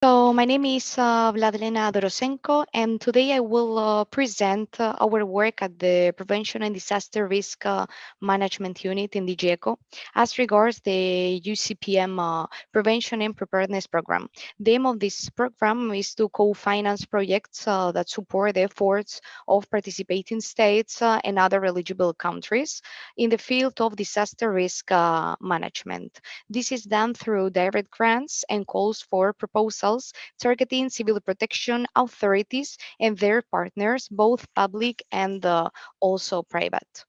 So my name is Vladlena Doroshenko, and today I will present our work at the Prevention and Disaster Risk Management Unit in the GECO as regards the UCPM Prevention and Preparedness Program. The aim of this program is to co-finance projects that support the efforts of participating states and other eligible countries in the field of disaster risk management. This is done through direct grants and calls for proposals targeting civil protection authorities and their partners, both public and also private.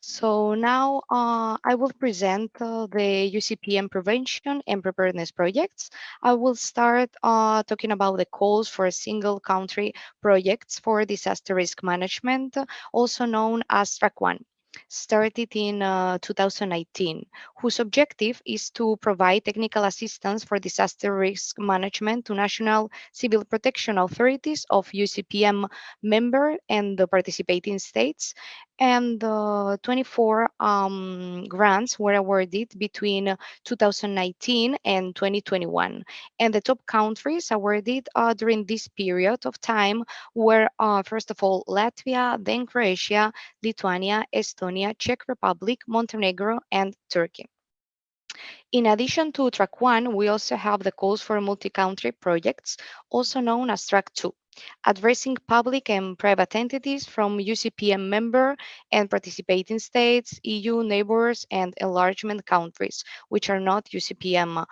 So now I will present the UCPM prevention and preparedness projects. I will start talking about the calls for single country projects for disaster risk management, also known as Track 1, started in 2019, whose objective is to provide technical assistance for disaster risk management to national civil protection authorities of UCPM member and the participating states, and 24 grants were awarded between 2019 and 2021. And the top countries awarded during this period of time were, first of all, Latvia, then Croatia, Lithuania, Estonia, Czech Republic, Montenegro, and Turkey. In addition to Track 1, we also have the calls for multi-country projects, also known as Track 2, addressing public and private entities from UCPM member and participating states, EU neighbors, and enlargement countries, which are not UCPM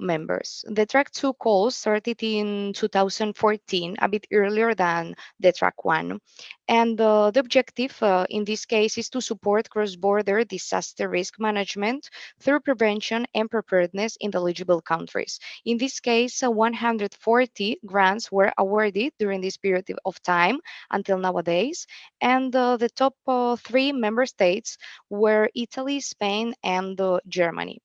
members. The Track 2 calls started in 2014, a bit earlier than the Track 1. And the objective in this case is to support cross-border disaster risk management through prevention and preparedness in the eligible countries. In this case, 140 grants were awarded during this period of time until nowadays, and the top three member states were Italy, Spain, and Germany.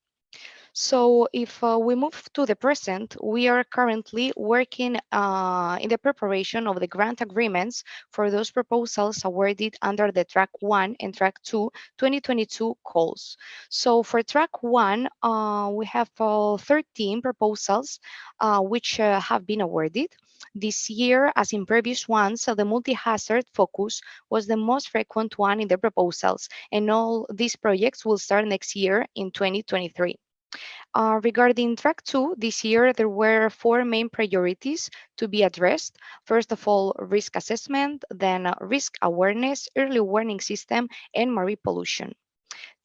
So, if we move to the present, we are currently working in the preparation of the grant agreements for those proposals awarded under the Track 1 and Track 2 2022 calls. So, for Track 1, we have 13 proposals which have been awarded. This year, as in previous ones, the multi hazard focus was the most frequent one in the proposals, and all these projects will start next year in 2023. Regarding Track 2, this year there were four main priorities to be addressed. First of all, risk assessment, then risk awareness, early warning system, and marine pollution.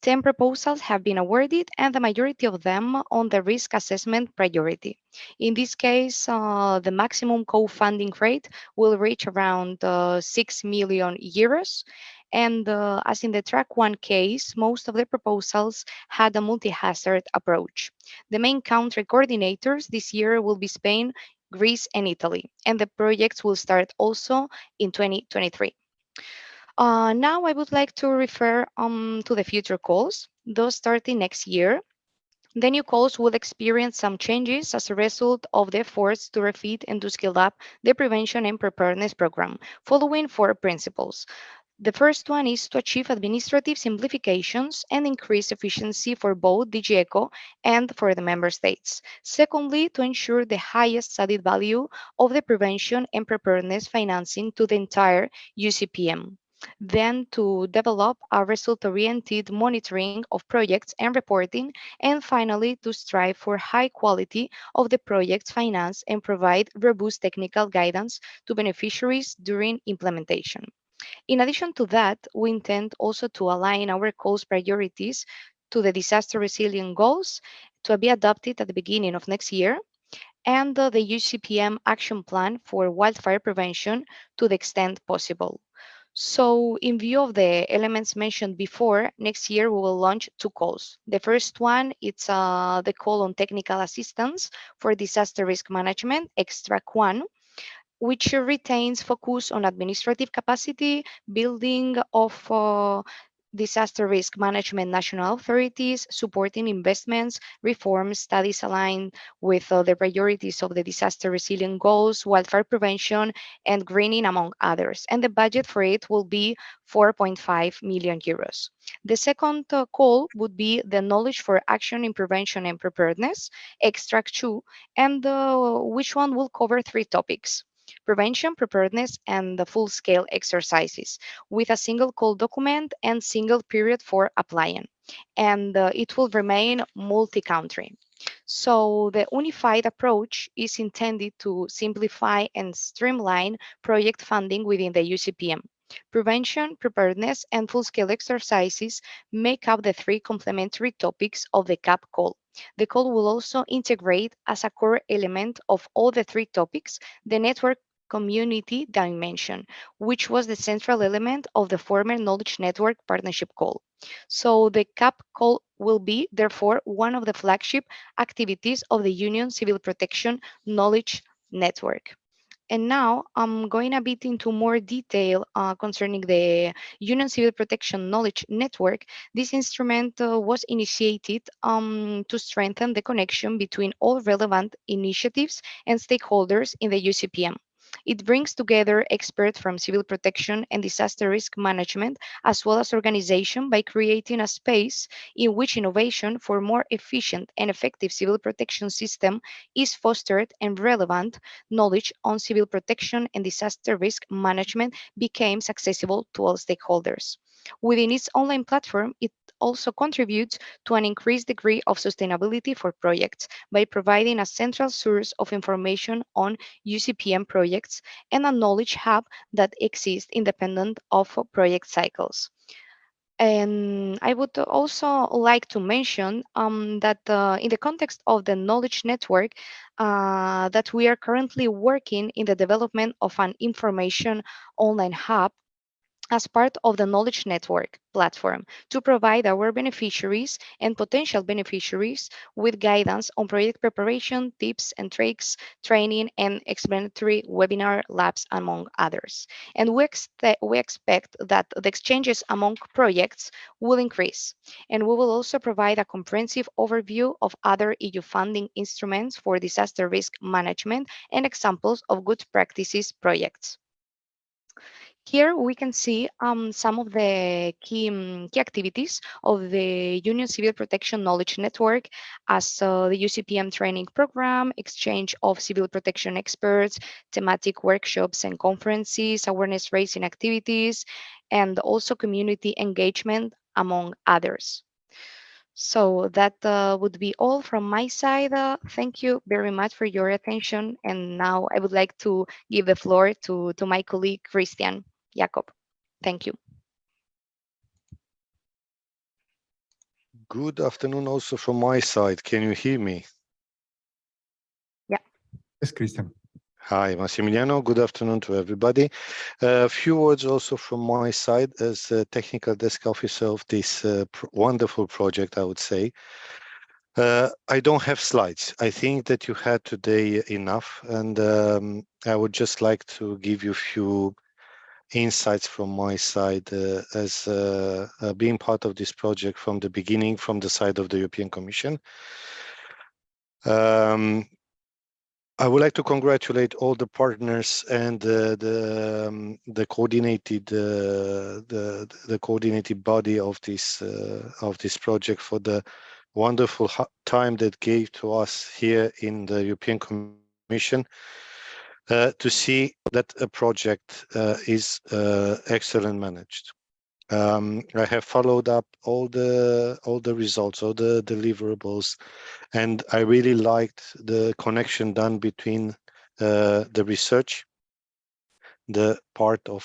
10 proposals have been awarded, and the majority of them on the risk assessment priority. In this case, the maximum co-funding rate will reach around 6 million euros. And as in the Track 1 case, most of the proposals had a multi-hazard approach. The main country coordinators this year will be Spain, Greece, and Italy, and the projects will start also in 2023. Now I would like to refer to the future calls, those starting next year. The new calls will experience some changes as a result of the efforts to refit and to scale up the prevention and preparedness program, following four principles. The first one is to achieve administrative simplifications and increase efficiency for both DGECO and for the member states. Secondly, to ensure the highest added value of the prevention and preparedness financing to the entire UCPM. Then to develop a result-oriented monitoring of projects and reporting, and finally to strive for high quality of the projects financed and provide robust technical guidance to beneficiaries during implementation. In addition to that, we intend also to align our cost priorities to the disaster resilient goals to be adopted at the beginning of next year, and the UCPM action plan for wildfire prevention to the extent possible. So, in view of the elements mentioned before, next year we will launch two calls. The first one it's the call on technical assistance for disaster risk management, Extract 1, which retains focus on administrative capacity, building of disaster risk management national authorities, supporting investments, reforms, studies aligned with the priorities of the disaster resilient goals, wildfire prevention, and greening, among others. And the budget for it will be 4.5 million euros. The second call would be the knowledge for action in prevention and preparedness, extract 2, and which one will cover 3 topics: prevention, preparedness, and the full-scale exercises with a single call document and single period for applying. And it will remain multi-country. So the unified approach is intended to simplify and streamline project funding within the UCPM. Prevention, preparedness, and full-scale exercises make up the 3 complementary topics of the CAP call. The call will also integrate as a core element of all the 3 topics the network community dimension, which was the central element of the former Knowledge Network Partnership call. So the CAP call will be, therefore, one of the flagship activities of the Union Civil Protection Knowledge Network. And now I'm going a bit into more detail concerning the Union Civil Protection Knowledge Network. This instrument was initiated to strengthen the connection between all relevant initiatives and stakeholders in the UCPM. It brings together experts from civil protection and disaster risk management, as well as organization, by creating a space in which innovation for more efficient and effective civil protection system is fostered and relevant knowledge on civil protection and disaster risk management becomes accessible to all stakeholders. Within its online platform, it also contributes to an increased degree of sustainability for projects by providing a central source of information on UCPM projects and a knowledge hub that exists independent of project cycles. And I would also like to mention that in the context of the knowledge network, that we are currently working in the development of an information online hub as part of the Knowledge Network platform to provide our beneficiaries and potential beneficiaries with guidance on project preparation, tips and tricks, training, and explanatory webinar labs, among others. And we expect that the exchanges among projects will increase. And we will also provide a comprehensive overview of other EU funding instruments for disaster risk management and examples of good practices projects. Here we can see some of the key activities of the Union Civil Protection Knowledge Network, as the UCPM training program, exchange of civil protection experts, thematic workshops and conferences, awareness raising activities, and also community engagement, among others. So that would be all from my side. Thank you very much for your attention. And now I would like to give the floor to my colleague, Cristian. Iacob. Thank you. Good afternoon also from my side. Can you hear me? Yeah. Yes, Cristian. Hi, Massimiliano. Good afternoon to everybody. A few words also from my side as a technical desk officer of this wonderful project, I would say. I don't have slides. I think that you had today enough, and I would just like to give you a few insights from my side as being part of this project from the beginning, from the side of the European Commission. I would like to congratulate all the partners and the coordinated body of this project for the wonderful time that gave to us here in the European Commission to see that a project is excellent managed. I have followed up all the results, all the deliverables, and I really liked the connection done between the research, the part of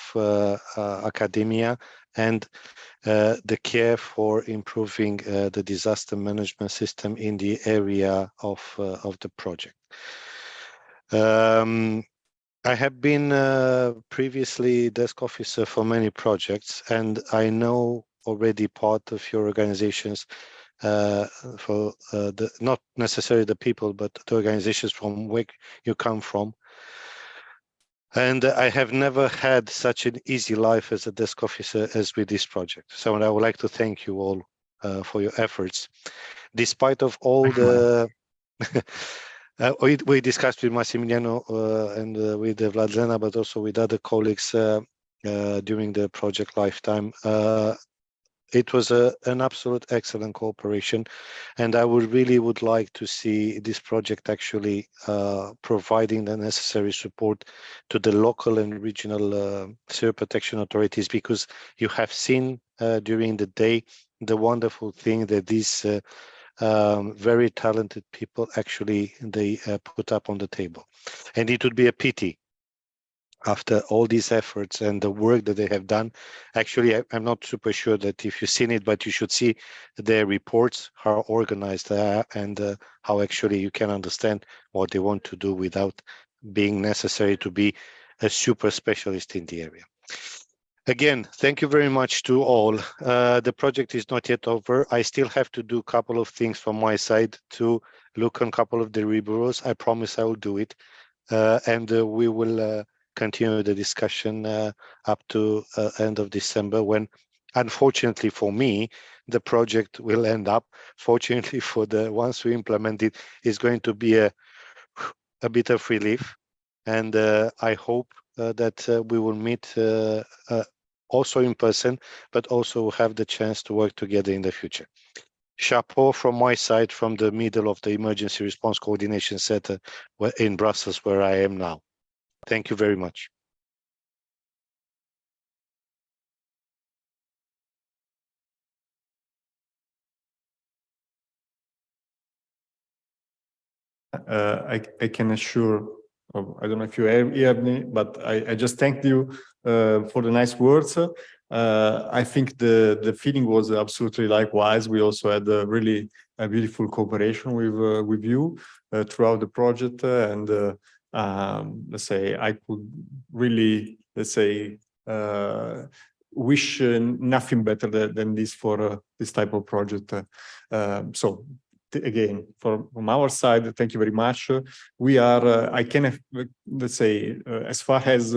academia, and the care for improving the disaster management system in the area of the project. I have been previously desk officer for many projects, and I know already part of your organizations for not necessarily the people, but the organizations from where you come from. And I have never had such an easy life as a desk officer as with this project. So I would like to thank you all for your efforts. Despite of all the we discussed with Massimiliano and with Vladlena, but also with other colleagues during the project lifetime. It was an absolute excellent cooperation, and I would like to see this project actually providing the necessary support to the local and regional sewer protection authorities, because you have seen during the day the wonderful thing that these very talented people actually they put up on the table. And it would be a pity after all these efforts and the work that they have done. Actually, I'm not super sure that if you've seen it, but you should see their reports, how organized they are, and how actually you can understand what they want to do without being necessary to be a super specialist in the area. Again, thank you very much to all. The project is not yet over. I still have to do a couple of things from my side to look on a couple of the rebureaus. I promise I will do it. And we will continue the discussion up to end of December, when, unfortunately for me, the project will end up. Fortunately for the ones who implement it, is going to be a bit of relief. And I hope that we will meet also in person, but also have the chance to work together in the future. Chapeau from my side, from the middle of the Emergency Response Coordination Center in Brussels, where I am now. Thank you very much. I can assure, I don't know if you hear me, but I just thank you for the nice words. I think the feeling was absolutely likewise. We also had a really beautiful cooperation with you throughout the project, and let's say I could really, let's say, wish nothing better than this for this type of project. So again, from our side, thank you very much. We are, I can, let's say, as far as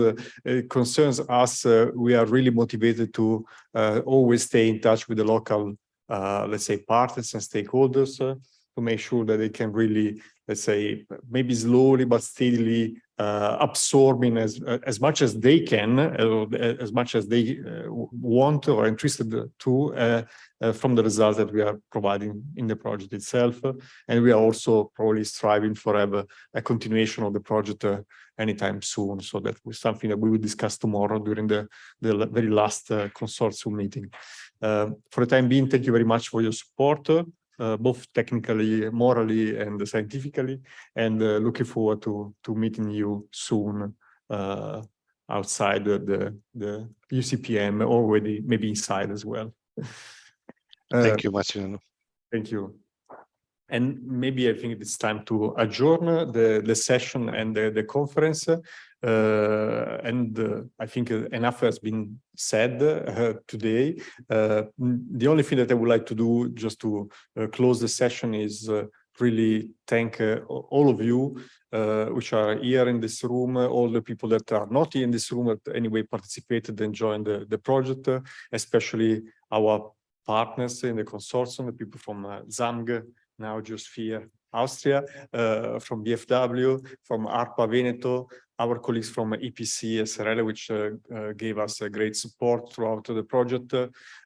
concerns us, we are really motivated to always stay in touch with the local, let's say, partners and stakeholders to make sure that they can really, let's say, maybe slowly but steadily absorbing as much as they can, as much as they want or interested to, from the results that we are providing in the project itself. And we are also probably striving for a continuation of the project anytime soon. So that was something that we will discuss tomorrow during the very last consortium meeting. For the time being, thank you very much for your support, both technically, morally, and scientifically, and looking forward to meeting you soon outside the UCPM, or maybe inside as well. Thank you, Massimiliano. Thank you. And maybe I think it's time to adjourn the session and the conference. I think enough has been said today. The only thing that I would like to do just to close the session is really thank all of you which are here in this room, all the people that are not here in this room but anyway participated and joined the project, especially our partners in the consortium, the people from ZAMG, now Geosphere Austria, from BFW, from ARPA Veneto, our colleagues from EPC SRL, which gave us a great support throughout the project.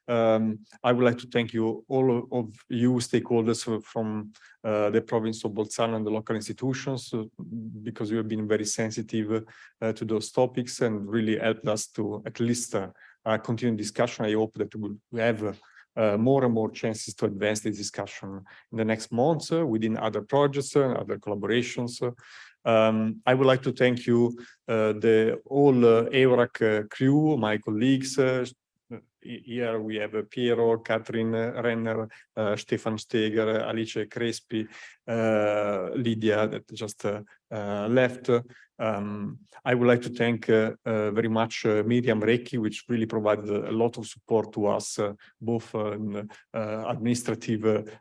I would like to thank you, all of you stakeholders from the province of Bolzano and the local institutions, because you have been very sensitive to those topics and really helped us to at least continue discussion. I hope that we will have more and more chances to advance this discussion in the next months within other projects and other collaborations. I would like to thank you, the whole EURAC crew, my colleagues. Here we have Piero, Catherine Renner, Stefan Steger, Alice Crespi, Lydia that just left. I would like to thank very much Miriam Recchi, which really provided a lot of support to us, both in administrative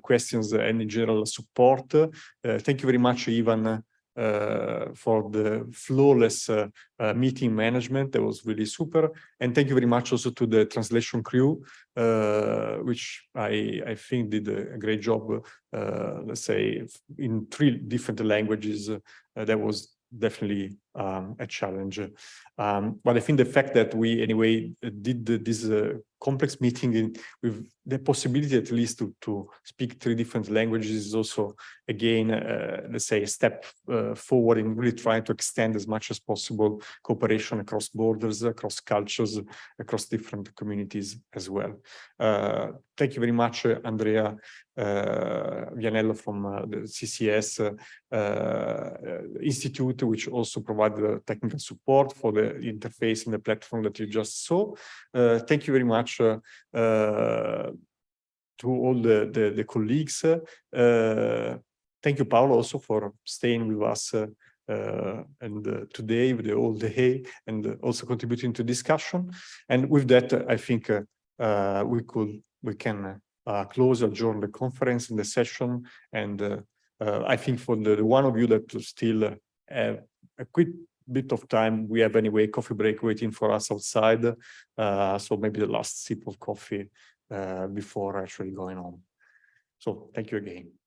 questions and in general support. Thank you very much, Ivan for the flawless meeting management. That was really super. And thank you very much also to the translation crew, which I think did a great job, let's say, in 3 different languages. That was definitely a challenge. But I think the fact that we anyway did this complex meeting with the possibility at least to speak 3 different languages is also, again, let's say, a step forward in really trying to extend as much as possible cooperation across borders, across cultures, across different communities as well. Thank you very much, Andrea Vianello from the CCS Institute, which also provided technical support for the interface and the platform that you just saw. Thank you very much to all the colleagues. Thank you, Paolo, also for staying with us and today, with the whole day, and also contributing to discussion. And with that, I think we can close, adjourn the conference and the session. And I think for the one of you that still have a quick bit of time, we have anyway coffee break waiting for us outside. So maybe the last sip of coffee before actually going on. So thank you again.